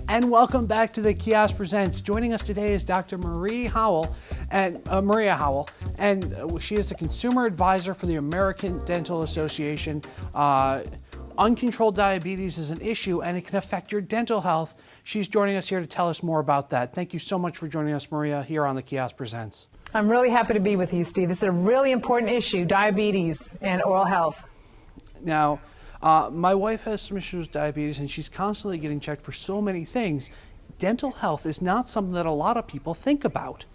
And welcome back to the Kiosk Presents. Joining us today is Dr. Maria Howell, and she is the Consumer Advisor for the American Dental Association. Uncontrolled diabetes is an issue and it can affect your dental health. She's joining us here to tell us more about that. Thank you so much for joining us, Maria, here on the Kiosk Presents. I'm really happy to be with you, Steve. This is a really important issue, diabetes and oral health. Now, my wife has some issues with diabetes and she's constantly getting checked for so many things. Dental health is not something that a lot of people think about.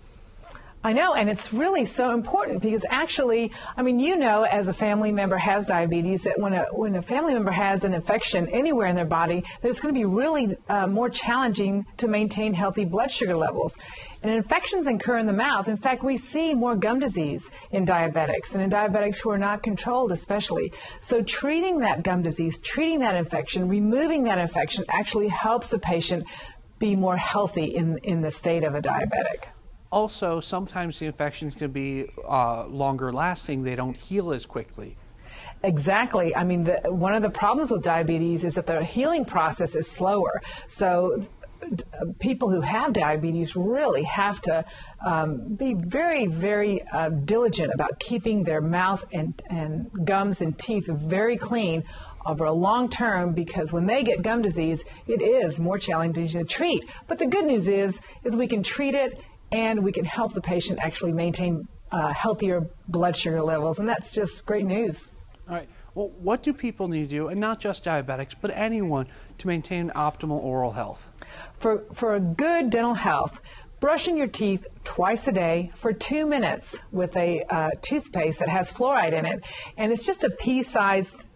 I know, and it's really so important because actually, I mean, you know, as a family member has diabetes, that when a family member has an infection anywhere in their body, that it's going to be really more challenging to maintain healthy blood sugar levels. And infections occur in the mouth. In fact, we see more gum disease in diabetics, and in diabetics who are not controlled especially. So treating that gum disease, treating that infection, removing that infection actually helps a patient be more healthy in the state of a diabetic. Also, sometimes the infections can be longer lasting. They don't heal as quickly. Exactly. I mean, one of the problems with diabetes is that the healing process is slower. So people who have diabetes really have to be very, very diligent about keeping their mouth and gums and teeth very clean over a long term, because when they get gum disease, it is more challenging to treat. But the good news is we can treat it and we can help the patient actually maintain healthier blood sugar levels, and that's just great news. All right. Well, what do people need to do, and not just diabetics, but anyone, to maintain optimal oral health? For a good dental health, brushing your teeth twice a day for 2 minutes with a toothpaste that has fluoride in it, and it's just a pea-sized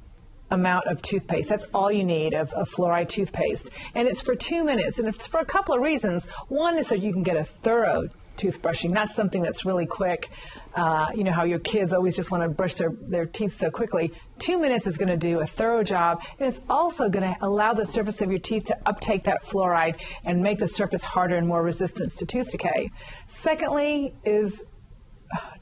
amount of toothpaste. That's all you need of fluoride toothpaste. And it's for 2 minutes, and it's for a couple of reasons. One is so you can get a thorough toothbrushing, not something that's really quick. You know how your kids always just want to brush their teeth so quickly. 2 minutes is going to do a thorough job, and it's also going to allow the surface of your teeth to uptake that fluoride and make the surface harder and more resistant to tooth decay. Secondly is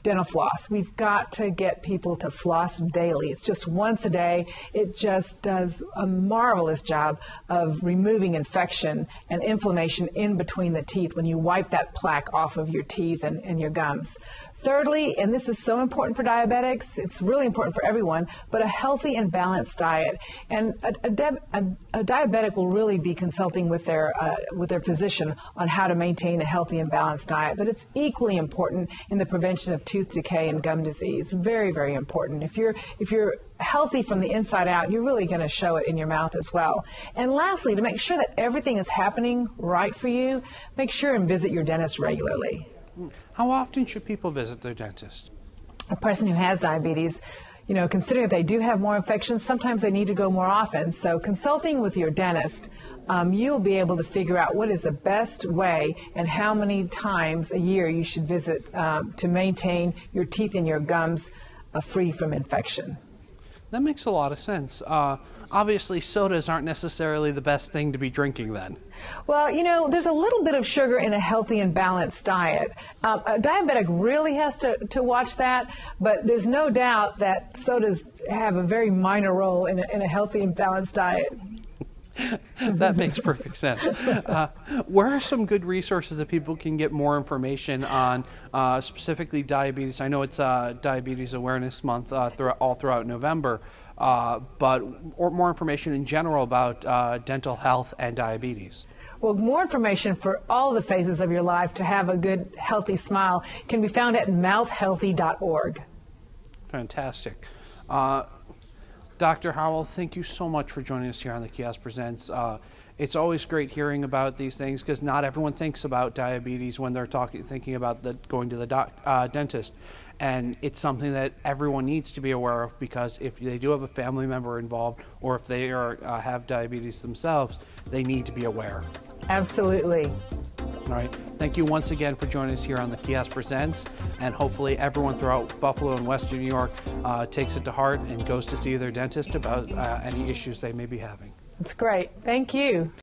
dental floss. We've got to get people to floss daily. It's just once a day. It just does a marvelous job of removing infection and inflammation in between the teeth when you wipe that plaque off of your teeth and your gums. Thirdly, and this is so important for diabetics, it's really important for everyone, but a healthy and balanced diet. And a diabetic will really be consulting with their physician on how to maintain a healthy and balanced diet. But it's equally important in the prevention of tooth decay and gum disease. Very, very important. If you're healthy from the inside out, you're really going to show it in your mouth as well. And lastly, to make sure that everything is happening right for you, make sure and visit your dentist regularly. How often should people visit their dentist? A person who has diabetes, you know, considering that they do have more infections, sometimes they need to go more often. So consulting with your dentist, you'll be able to figure out what is the best way and how many times a year you should visit to maintain your teeth and your gums free from infection. That makes a lot of sense. Obviously, sodas aren't necessarily the best thing to be drinking then. Well, you know, there's a little bit of sugar in a healthy and balanced diet. A diabetic really has to watch that, but there's no doubt that sodas have a very minor role in a healthy and balanced diet. That makes perfect sense. Where are some good resources that people can get more information on, specifically diabetes? I know it's Diabetes Awareness Month all throughout November, or more information in general about dental health and diabetes. Well, more information for all the phases of your life to have a good, healthy smile can be found at mouthhealthy.org. Fantastic. Dr. Howell, thank you so much for joining us here on the Kiosk Presents. It's always great hearing about these things because not everyone thinks about diabetes when they're thinking about going to the dentist. And it's something that everyone needs to be aware of, because if they do have a family member involved or if they have diabetes themselves, they need to be aware. Absolutely. All right. Thank you once again for joining us here on the Kiosk Presents, and hopefully everyone throughout Buffalo and Western New York takes it to heart and goes to see their dentist about any issues they may be having. That's great. Thank you.